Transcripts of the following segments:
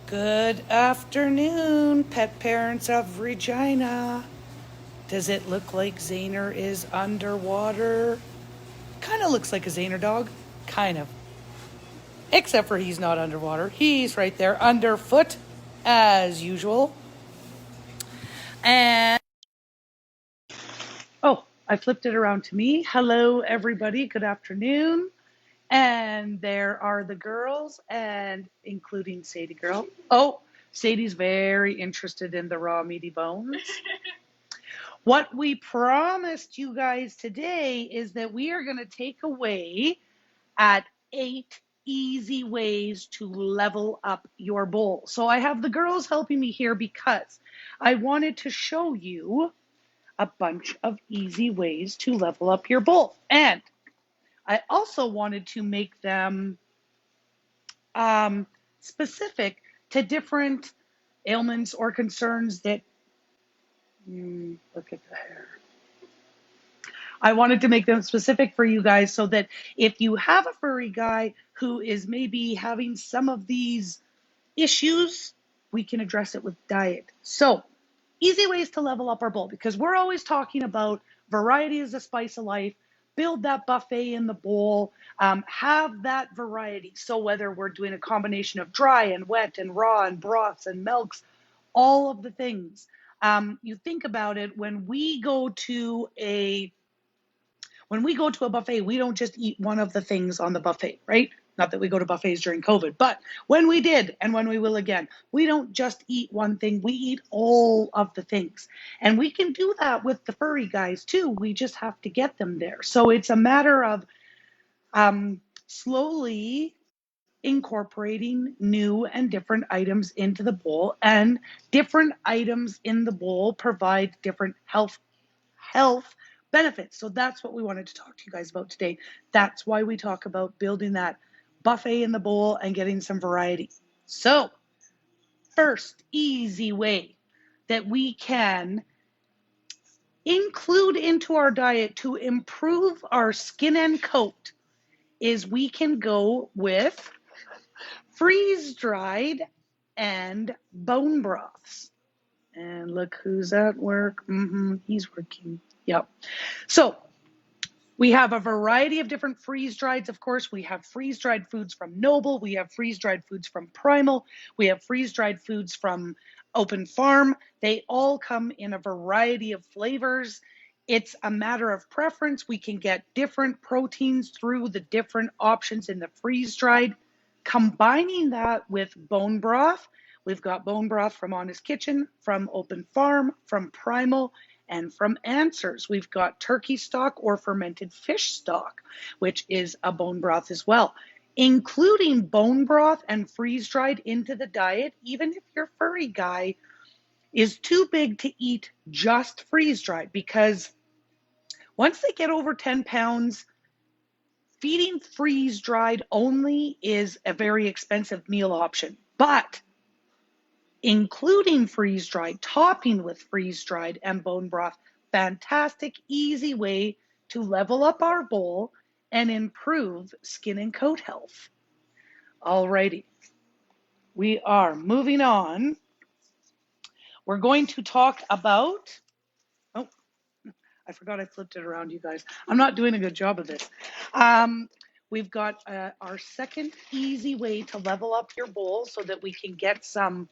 Good afternoon, pet parents of Regina. Does it look like Zaner is underwater? Kind of looks like a Zaner dog. Kind of. Except for he's not underwater. He's right there underfoot, as usual. And oh, I flipped it around to me. Hello, everybody. Good afternoon. And there are the girls, and including Sadie girl. Oh, Sadie's very interested in the raw meaty bones. What we promised you guys today is that we are going to take away at 8 easy ways to level up your bowl. So I have the girls helping me here because I wanted to show you a bunch of easy ways to level up your bowl. And I also wanted to make them specific to different ailments or concerns that, look at the hair. I wanted to make them specific for you guys so that if you have a furry guy who is maybe having some of these issues, we can address it with diet. So, easy ways to level up our bowl, because we're always talking about variety is the spice of life. Build that buffet in the bowl, have that variety. So whether we're doing a combination of dry and wet and raw and broths and milks, all of the things. You think about it, when we go to a buffet, we don't just eat one of the things on the buffet, right? Not that we go to buffets during COVID, but when we did and when we will again, we don't just eat one thing, we eat all of the things. And we can do that with the furry guys too. We just have to get them there. So it's a matter of slowly incorporating new and different items into the bowl, and different items in the bowl provide different health benefits. So that's what we wanted to talk to you guys about today. That's why we talk about building that buffet in the bowl and getting some variety. So, first easy way that we can include into our diet to improve our skin and coat is we can go with freeze-dried and bone broths. And look who's at work. He's working. Yep. So we have a variety of different freeze-drieds, of course. We have freeze-dried foods from Noble. We have freeze-dried foods from Primal. We have freeze-dried foods from Open Farm. They all come in a variety of flavors. It's a matter of preference. We can get different proteins through the different options in the freeze-dried. Combining that with bone broth, we've got bone broth from Honest Kitchen, from Open Farm, from Primal, and from Answers. We've got turkey stock or fermented fish stock, which is a bone broth as well. Including bone broth and freeze-dried into the diet, even if your furry guy is too big to eat just freeze-dried, because once they get over 10 pounds, feeding freeze-dried only is a very expensive meal option. But including freeze-dried, topping with freeze-dried and bone broth, fantastic, easy way to level up our bowl and improve skin and coat health. Alrighty, we are moving on. We're going to talk about, oh, I forgot I flipped it around, you guys. I'm not doing a good job of this. We've got our second easy way to level up your bowl so that we can get some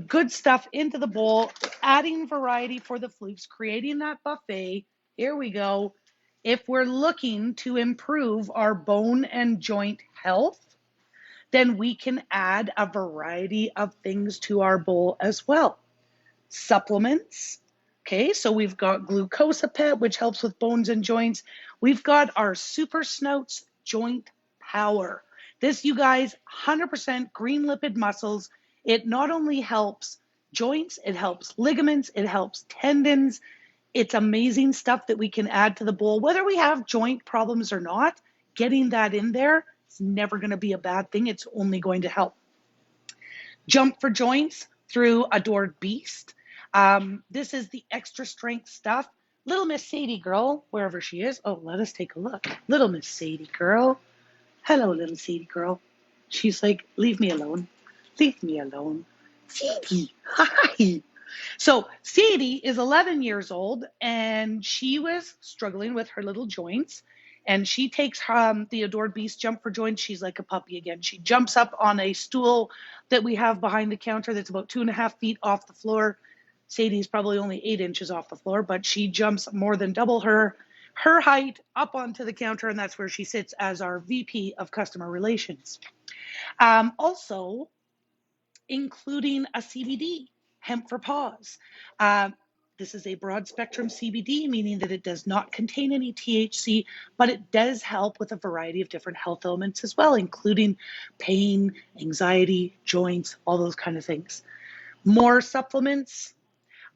good stuff into the bowl, adding variety for the flukes, creating that buffet. Here we go. If we're looking to improve our bone and joint health, then we can add a variety of things to our bowl as well. Supplements. Okay, so we've got Glucosapet, which helps with bones and joints. We've got our Super Snouts Joint Power. This, you guys, 100% green lipid muscles. It not only helps joints, it helps ligaments, it helps tendons. It's amazing stuff that we can add to the bowl. Whether we have joint problems or not, getting that in there is never going to be a bad thing. It's only going to help. Jump for joints through Adored Beast. This is the extra strength stuff. Little Miss Sadie girl, wherever she is. Oh, let us take a look. Little Miss Sadie girl. Hello, little Sadie girl. She's like, leave me alone. Leave me alone. Sadie, hi. So Sadie is 11 years old, and she was struggling with her little joints. And she takes the Adored Beast Jump for Joints. She's like a puppy again. She jumps up on a stool that we have behind the counter that's about 2.5 feet off the floor. Sadie's probably only 8 inches off the floor, but she jumps more than double her height up onto the counter, and that's where she sits as our VP of Customer Relations. Also, including a CBD, hemp for paws. This is a broad spectrum CBD, meaning that it does not contain any THC, but it does help with a variety of different health elements as well, including pain, anxiety, joints, all those kind of things. More supplements.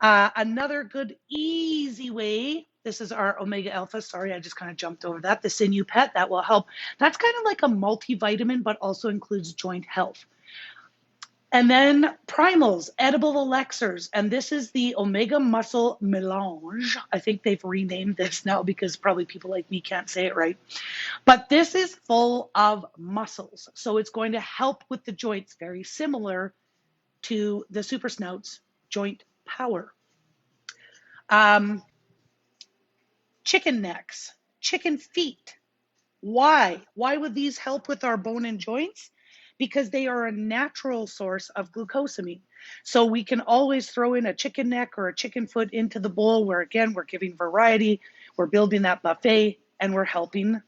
Another good, easy way. This is our Omega Alpha. Sorry, I just kind of jumped over that. The Sinew Pet, that will help. That's kind of like a multivitamin, but also includes joint health. And then primals, edible elixirs, and this is the Omega Muscle Melange. I think they've renamed this now because probably people like me can't say it right. But this is full of muscles, so it's going to help with the joints, very similar to the Super Snouts Joint Power. Chicken necks, chicken feet. Why? Why would these help with our bone and joints? Because they are a natural source of glucosamine. So we can always throw in a chicken neck or a chicken foot into the bowl where, again, we're giving variety, we're building that buffet, and we're helping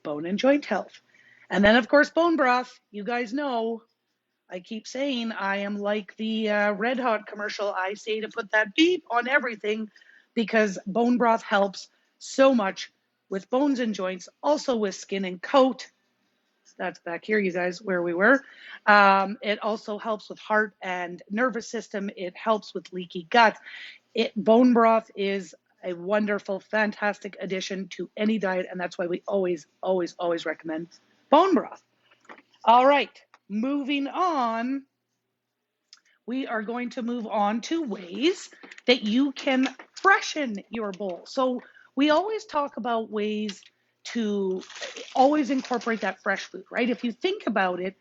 bone and joint health. And then, of course, bone broth. You guys know, I keep saying I am like the Red Hot commercial. I say to put that beep on everything because bone broth helps so much with bones and joints, also with skin and coat. That's back here, you guys, where we were. It also helps with heart and nervous system. It helps with leaky gut. Bone broth is a wonderful, fantastic addition to any diet, and that's why we always, always, always recommend bone broth. All right, moving on. We are going to move on to ways that you can freshen your bowl. So we always talk about ways to always incorporate that fresh food, right? If you think about it,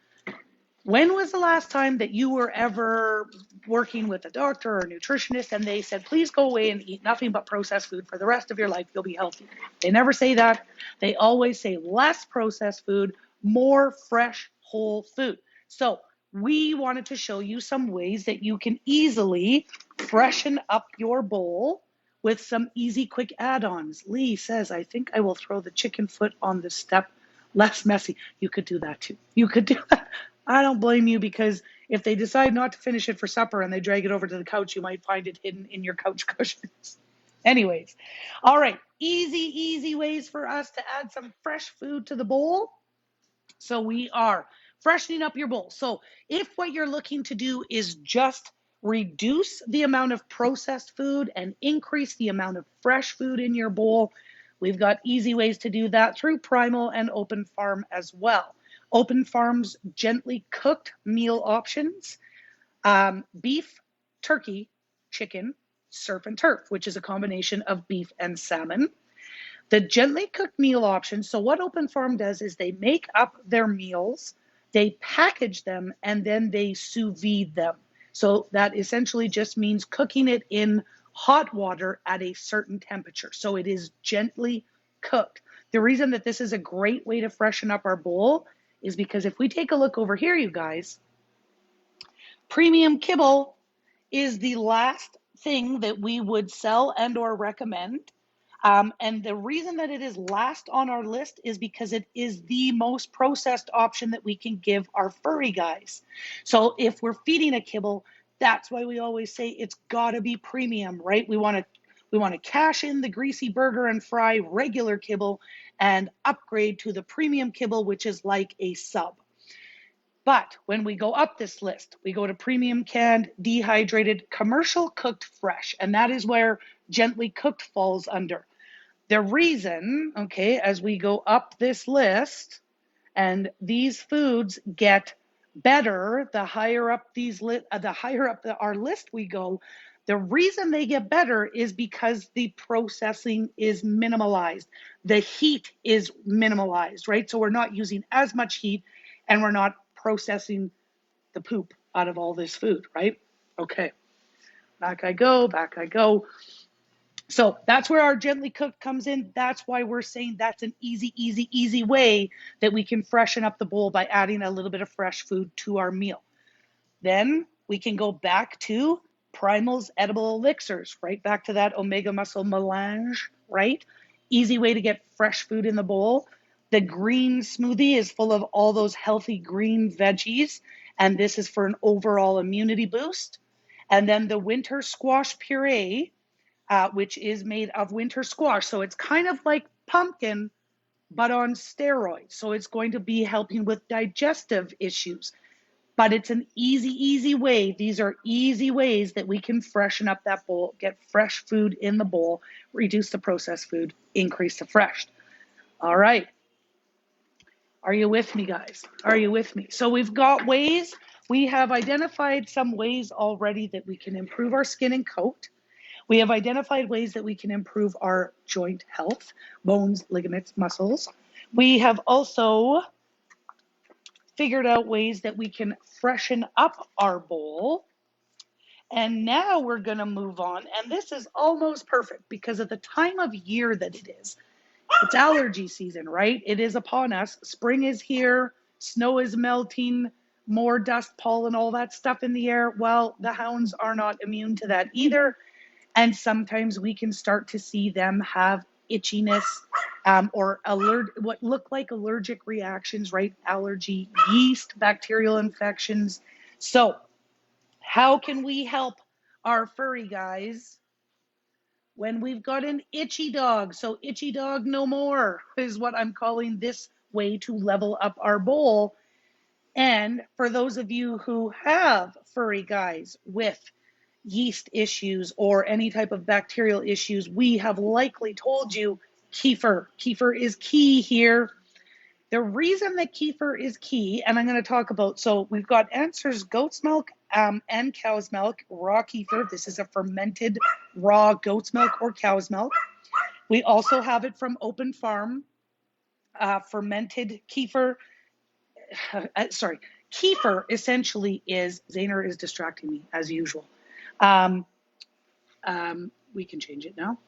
when was the last time that you were ever working with a doctor or a nutritionist and they said, please go away and eat nothing but processed food for the rest of your life, you'll be healthy? They never say that. They always say less processed food, more fresh, whole food. So we wanted to show you some ways that you can easily freshen up your bowl with some easy, quick add-ons. Lee says, I think I will throw the chicken foot on the step. Less messy. You could do that too. You could do that. I don't blame you, because if they decide not to finish it for supper and they drag it over to the couch, you might find it hidden in your couch cushions. Anyways, all right, easy ways for us to add some fresh food to the bowl. So we are freshening up your bowl. So if what you're looking to do is just reduce the amount of processed food and increase the amount of fresh food in your bowl, we've got easy ways to do that through Primal and Open Farm as well. Open Farm's gently cooked meal options, beef, turkey, chicken, surf and turf, which is a combination of beef and salmon. The gently cooked meal options, so what Open Farm does is they make up their meals, they package them, and then they sous vide them. So that essentially just means cooking it in hot water at a certain temperature. So it is gently cooked. The reason that this is a great way to freshen up our bowl is because if we take a look over here, you guys, premium kibble is the last thing that we would sell and or recommend. And the reason that it is last on our list is because it is the most processed option that we can give our furry guys. So if we're feeding a kibble, that's why we always say it's gotta be premium, right? We want to cash in the greasy burger and fry regular kibble and upgrade to the premium kibble, which is like a sub. But when we go up this list, we go to premium canned, dehydrated, commercial cooked fresh, and that is where gently cooked falls under. The reason, okay, as we go up this list, and these foods get better the higher up our list we go, the reason they get better is because the processing is minimalized. The heat is minimalized, right? So we're not using as much heat and we're not processing the poop, out of all this food, right? Okay, back I go, back I go. So that's where our gently cooked comes in. That's why we're saying that's an easy, easy, easy way that we can freshen up the bowl by adding a little bit of fresh food to our meal. Then we can go back to Primal's edible elixirs, right back to that omega muscle melange, right? Easy way to get fresh food in the bowl. The green smoothie is full of all those healthy green veggies, and this is for an overall immunity boost. And then the winter squash puree, which is made of winter squash. So it's kind of like pumpkin, but on steroids. So it's going to be helping with digestive issues. But it's an easy, easy way. These are easy ways that we can freshen up that bowl, get fresh food in the bowl, reduce the processed food, increase the fresh. All right. Are you with me, guys? Are you with me? So we've got ways. We have identified some ways already that we can improve our skin and coat. We have identified ways that we can improve our joint health, bones, ligaments, muscles. We have also figured out ways that we can freshen up our bowl. And now we're going to move on. And this is almost perfect because of the time of year that it is. It's allergy season, right? It is upon us. Spring is here. Snow is melting. More dust, pollen, all that stuff in the air. Well, the hounds are not immune to that either. And sometimes we can start to see them have itchiness or what look like allergic reactions, right? Allergy, yeast, bacterial infections. So how can we help our furry guys when we've got an itchy dog? So itchy dog no more is what I'm calling this way to level up our bowl. And for those of you who have furry guys with yeast issues or any type of bacterial issues, we have likely told you kefir. Kefir is key here. The reason that kefir is key, and I'm going to talk about, so we've got Answers goat's milk and cow's milk, raw kefir. This is a fermented raw goat's milk or cow's milk. We also have it from Open Farm, fermented kefir. Sorry, kefir essentially is, Zainer is distracting me as usual. We can change it now.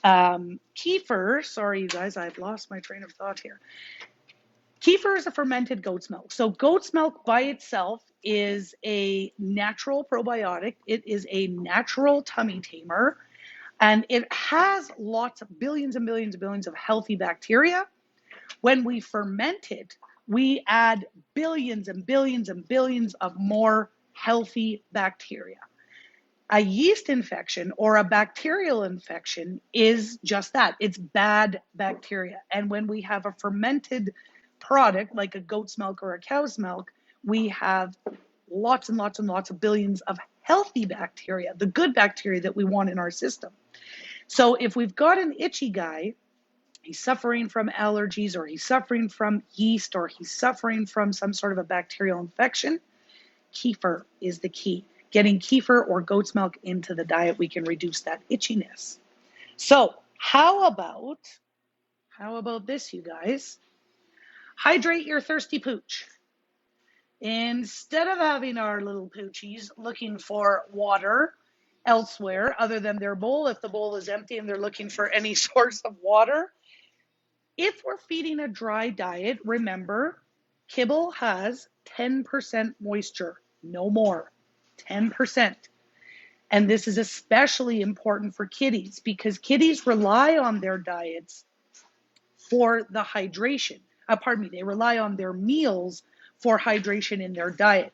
Kefir, sorry you guys, I've lost my train of thought here. Kefir is a fermented goat's milk. So goat's milk by itself is a natural probiotic. It is a natural tummy tamer. And it has lots of billions and billions and billions of healthy bacteria. When we ferment it, we add billions and billions and billions of more healthy bacteria. A yeast infection or a bacterial infection is just that. It's bad bacteria. And when we have a fermented product like a goat's milk or a cow's milk, we have lots and lots and lots of billions of healthy bacteria, the good bacteria that we want in our system. So if we've got an itchy guy, he's suffering from allergies or he's suffering from yeast or he's suffering from some sort of a bacterial infection, kefir is the key. Getting kefir or goat's milk into the diet, we can reduce that itchiness. So how about this, you guys? Hydrate your thirsty pooch. Instead of having our little poochies looking for water elsewhere other than their bowl, if the bowl is empty and they're looking for any source of water, if we're feeding a dry diet, remember, kibble has 10% moisture, no more. 10%. And this is especially important for kitties because kitties rely on their diets for the hydration. They rely on their meals for hydration in their diet.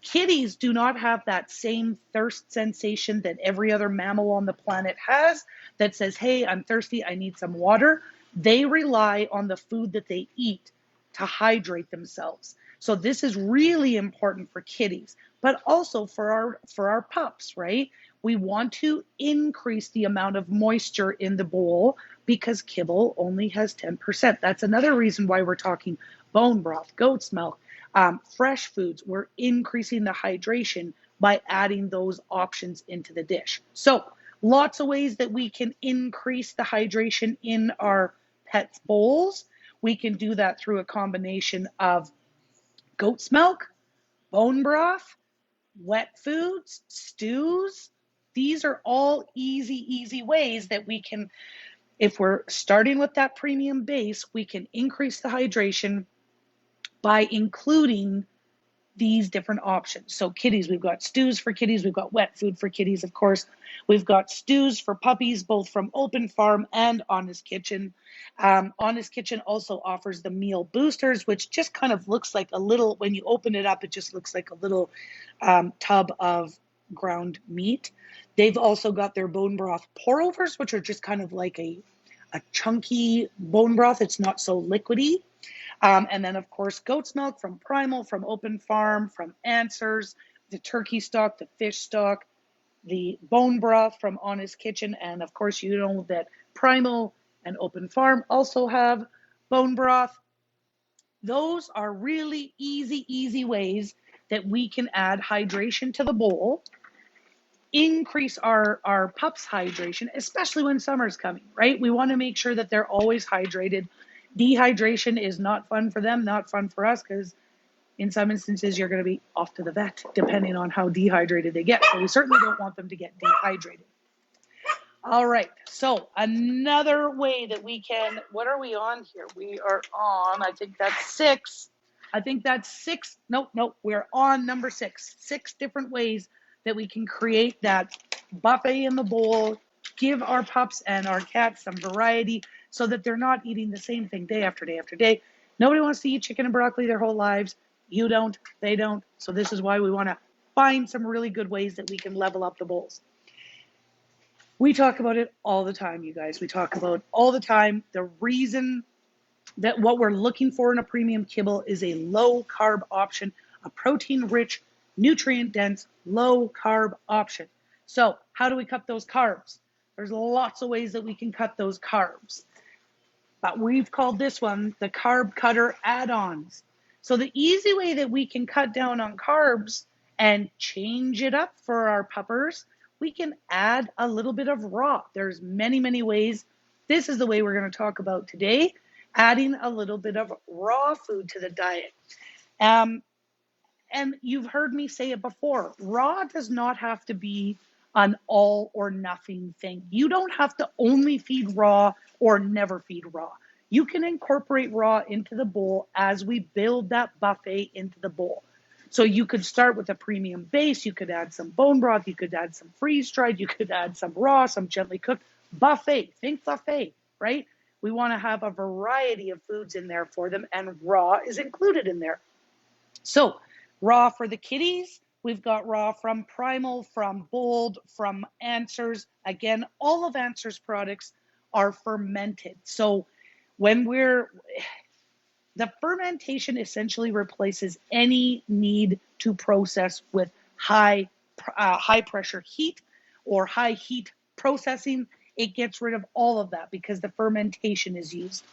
Kitties do not have that same thirst sensation that every other mammal on the planet has that says, hey, I'm thirsty, I need some water. They rely on the food that they eat to hydrate themselves. So this is really important for kitties, but also for our pups, right? We want to increase the amount of moisture in the bowl because kibble only has 10%. That's another reason why we're talking bone broth, goat's milk, fresh foods. We're increasing the hydration by adding those options into the dish. So lots of ways that we can increase the hydration in our pets' bowls. We can do that through a combination of goat's milk, bone broth, wet foods, stews. These are all easy ways that we can, if we're starting with that premium base, we can increase the hydration by including these different options. So kitties, we've got stews for kitties, we've got wet food for kitties, of course. We've got stews for puppies, both from Open Farm and Honest Kitchen. Honest Kitchen also offers the meal boosters, which just kind of looks like a little, when you open it up, it just looks like a little tub of ground meat. They've also got their bone broth pour overs, which are just kind of like a chunky bone broth. It's not so liquidy. And then, of course, goat's milk from Primal, from Open Farm, from Answers, the turkey stock, the fish stock, the bone broth from Honest Kitchen. And, of course, you know that Primal and Open Farm also have bone broth. Those are really easy ways that we can add hydration to the bowl, increase our pups' hydration, especially when summer's coming, right? We want to make sure that they're always hydrated. Dehydration is not fun for them, not fun for us, because in some instances you're going to be off to the vet depending on how dehydrated they get. So we certainly don't want them to get dehydrated. All right, so another way that we can, what are we on here? We are on, I think that's 6. Nope, we're on number 6. 6 different ways that we can create that buffet in the bowl, give our pups and our cats some variety so that they're not eating the same thing day after day after day. Nobody wants to eat chicken and broccoli their whole lives. You don't, they don't. So this is why we want to find some really good ways that we can level up the bowls. We talk about it all the time, you guys. We talk about all the time the reason that what we're looking for in a premium kibble is a low carb option, a protein rich, nutrient dense, low carb option. So how do we cut those carbs? There's lots of ways that we can cut those carbs. But we've called this one the carb cutter add-ons. So the easy way that we can cut down on carbs and change it up for our puppers, we can add a little bit of raw. There's many ways. This is the way we're going to talk about today, adding a little bit of raw food to the diet. And you've heard me say it before, raw does not have to be an all or nothing thing. You don't have to only feed raw or never feed raw. You can incorporate raw into the bowl as we build that buffet into the bowl. So you could start with a premium base, you could add some bone broth, you could add some freeze-dried, you could add some raw, some gently cooked. Buffet, think buffet, right? We want to have a variety of foods in there for them, and raw is included in there. So raw for the kitties, we've got raw from Primal, from Bold, from Answers. Again, all of Answers products are fermented. So when the fermentation essentially replaces any need to process with high pressure heat or high heat processing. It gets rid of all of that because the fermentation is used.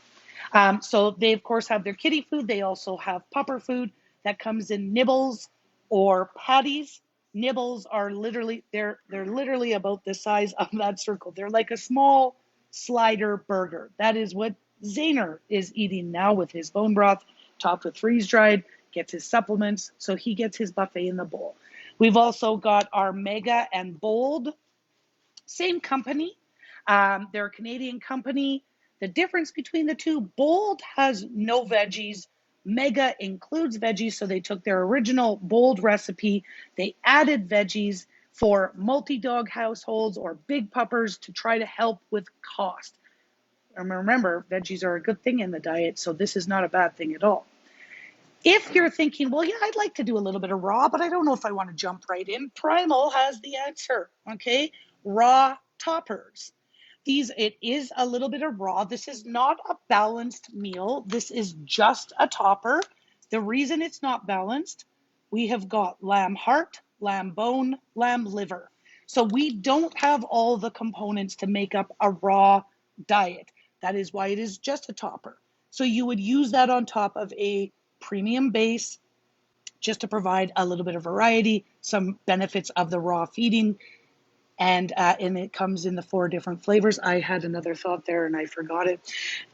So they of course have their kitty food. They also have pupper food that comes in nibbles or patties. Nibbles are literally, they're literally about the size of that circle. They're like a small slider burger. That is what Zaner is eating now with his bone broth, topped with freeze-dried, gets his supplements, so he gets his buffet in the bowl. We've also got our Mega and Bold, same company. They're a Canadian company. The difference between the two, Bold has no veggies, Mega includes veggies, so they took their original Bold recipe, they added veggies for multi-dog households or big puppers to try to help with cost. And remember, veggies are a good thing in the diet, so this is not a bad thing at all. If you're thinking, well, yeah, I'd like to do a little bit of raw, but I don't know if I want to jump right in, Primal has the answer, okay? Raw toppers. It is a little bit of raw. This is not a balanced meal. This is just a topper. The reason it's not balanced, we have got lamb heart, lamb bone, lamb liver. So we don't have all the components to make up a raw diet. That is why it is just a topper. So you would use that on top of a premium base just to provide a little bit of variety, some benefits of the raw feeding, and it comes in the 4 different flavors. I had another thought there and I forgot it.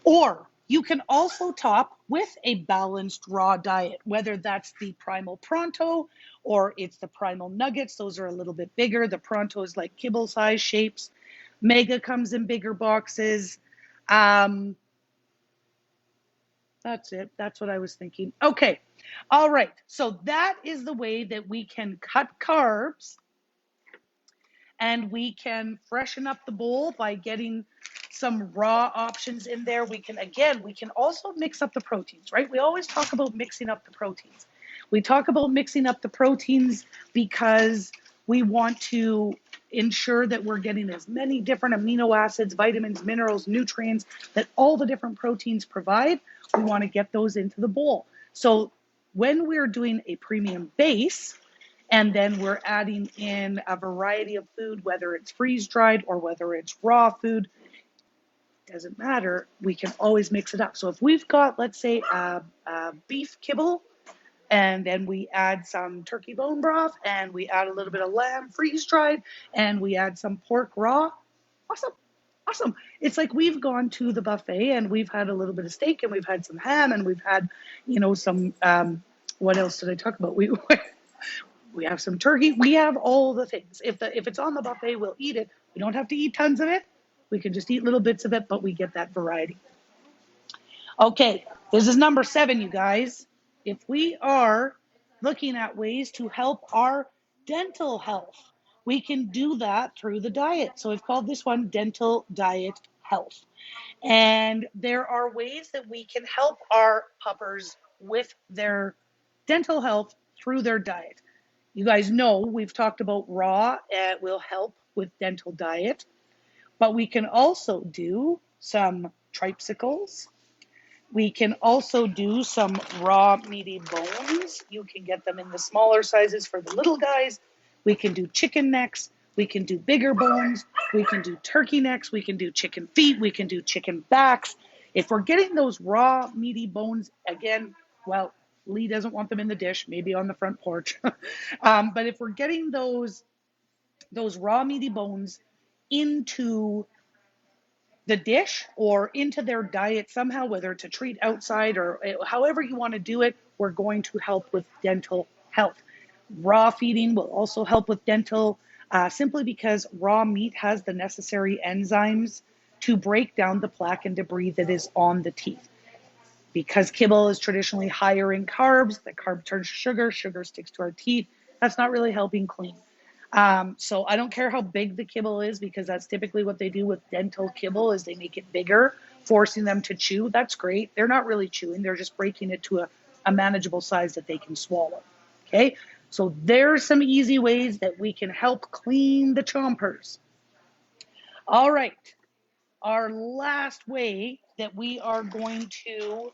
Or You can also top with a balanced raw diet, whether that's the Primal Pronto or it's the Primal Nuggets. Those are a little bit bigger. The Pronto is like kibble size shapes. Mega comes in bigger boxes. Um, that's it. That's what I was thinking. Okay. All right. So that is the way that we can cut carbs and we can freshen up the bowl by getting some raw options in there. We can also mix up the proteins, right? We always talk about mixing up the proteins. We talk about mixing up the proteins because we want to ensure that we're getting as many different amino acids, vitamins, minerals, nutrients that all the different proteins provide. We want to get those into the bowl. So when we're doing a premium base, and then we're adding in a variety of food, whether it's freeze dried or whether it's raw food, doesn't matter. We can always mix it up. So if we've got, let's say, a beef kibble, and then we add some turkey bone broth, and we add a little bit of lamb freeze dried, and we add some pork raw, awesome. Awesome. It's like we've gone to the buffet and we've had a little bit of steak and we've had some ham and we've had, some, what else did I talk about? We have some turkey. We have all the things. If it's on the buffet, we'll eat it. We don't have to eat tons of it. We can just eat little bits of it, but we get that variety. Okay, this is number 7, you guys. If we are looking at ways to help our dental health, we can do that through the diet. So I've called this one Dental Diet Health. And there are ways that we can help our puppers with their dental health through their diet. You guys know we've talked about raw, it will help with dental diet, but we can also do some tripsicles. We can also do some raw meaty bones. You can get them in the smaller sizes for the little guys. We can do chicken necks. We can do bigger bones. We can do turkey necks. We can do chicken feet. We can do chicken backs. If we're getting those raw meaty bones, again, well, Lee doesn't want them in the dish, maybe on the front porch. But if we're getting those raw meaty bones into the dish or into their diet somehow, whether it's a treat outside or however you want to do it, we're going to help with dental health. Raw feeding will also help with dental, simply because raw meat has the necessary enzymes to break down the plaque and debris that is on the teeth. Because kibble is traditionally higher in carbs, the carb turns to sugar, sugar sticks to our teeth. That's not really helping clean. So I don't care how big the kibble is, because that's typically what they do with dental kibble is they make it bigger, forcing them to chew. That's great. They're not really chewing. They're just breaking it to a manageable size that they can swallow. Okay. So there's some easy ways that we can help clean the chompers. All right. Our last way that we are going to,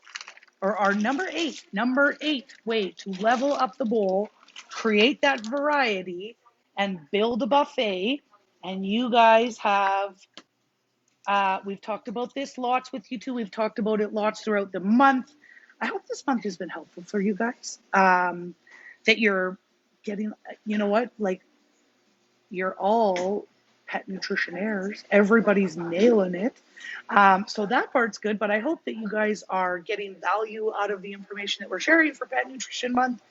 or our number eight way to level up the bowl, create that variety, and build a buffet. And you guys have, we've talked about this lots with you too. We've talked about it lots throughout the month. I hope this month has been helpful for you guys. That you're getting, you know what, like you're all pet nutritionaires. Everybody's nailing it. So that part's good, but I hope that you guys are getting value out of the information that we're sharing for Pet Nutrition Month.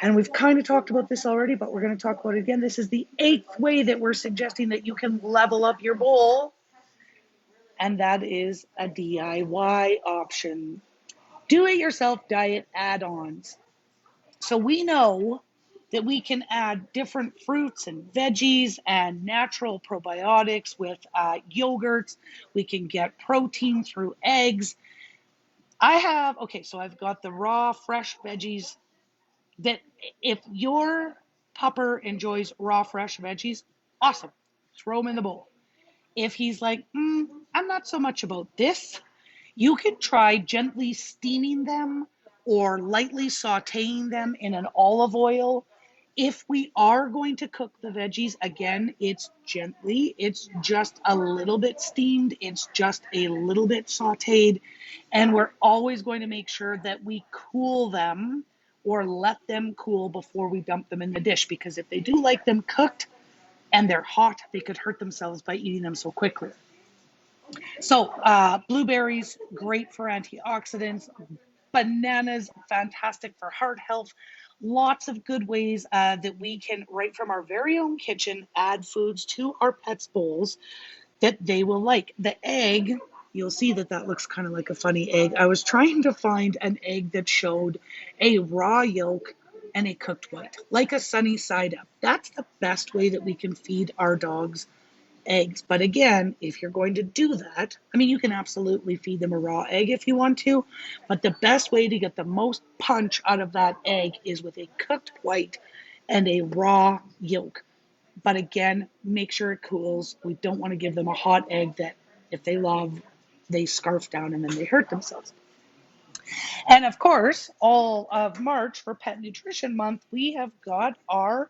And we've kind of talked about this already, but we're going to talk about it again. This is the 8th way that we're suggesting that you can level up your bowl, and that is a DIY option. Do-it-yourself diet add-ons. So we know that we can add different fruits and veggies and natural probiotics with yogurts. We can get protein through eggs. So I've got the raw, fresh veggies that if your pupper enjoys raw, fresh veggies, awesome. Throw them in the bowl. If he's like, I'm not so much about this, you can try gently steaming them or lightly sauteing them in an olive oil. If we are going to cook the veggies, again, it's gently. It's just a little bit steamed. It's just a little bit sauteed. And we're always going to make sure that we cool them or let them cool before we dump them in the dish. Because if they do like them cooked and they're hot, they could hurt themselves by eating them so quickly. So blueberries, great for antioxidants. Bananas, fantastic for heart health. Lots of good ways that we can, right from our very own kitchen, add foods to our pets' bowls that they will like. The egg, you'll see that that looks kind of like a funny egg. I was trying to find an egg that showed a raw yolk and a cooked white, like a sunny side up. That's the best way that we can feed our dogs eggs. But again, if you're going to do that, I mean, you can absolutely feed them a raw egg if you want to, but the best way to get the most punch out of that egg is with a cooked white and a raw yolk. But again, make sure it cools. We don't want to give them a hot egg that if they love, they scarf down and then they hurt themselves. And of course, all of March for Pet Nutrition Month, we have got our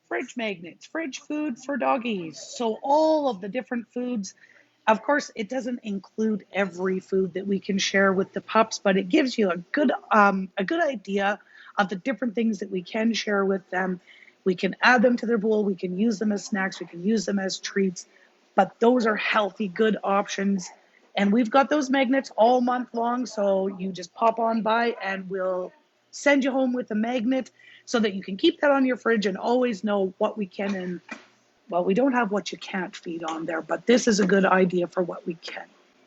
fridge magnets, fridge food for doggies. So all of the different foods, of course, it doesn't include every food that we can share with the pups, but it gives you a good idea of the different things that we can share with them. We can add them to their bowl. We can use them as snacks. We can use them as treats. But those are healthy, good options. And we've got those magnets all month long. So you just pop on by and we'll send you home with a magnet so that you can keep that on your fridge and always know what we can and, well, we don't have what you can't feed on there, but this is a good idea for what we can.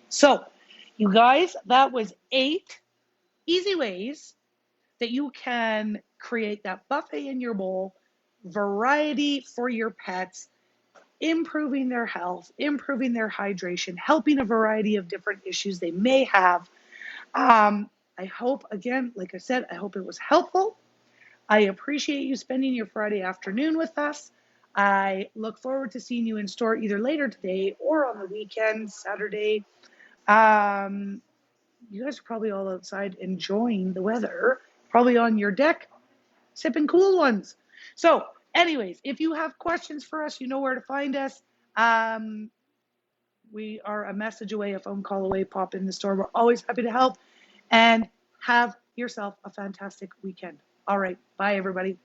So, you guys, that was 8 easy ways that you can create that buffet in your bowl, variety for your pets, improving their health, improving their hydration, helping a variety of different issues they may have. I hope, again, like I said, I hope it was helpful. I appreciate you spending your Friday afternoon with us. I look forward to seeing you in store either later today or on the weekend, Saturday. Um, you guys are probably all outside enjoying the weather, probably on your deck, sipping cool ones. So, anyways, if you have questions for us, you know where to find us. Um, we are a message away, a phone call away. Pop in the store. We're always happy to help. And have yourself a fantastic weekend. All right. Bye, everybody.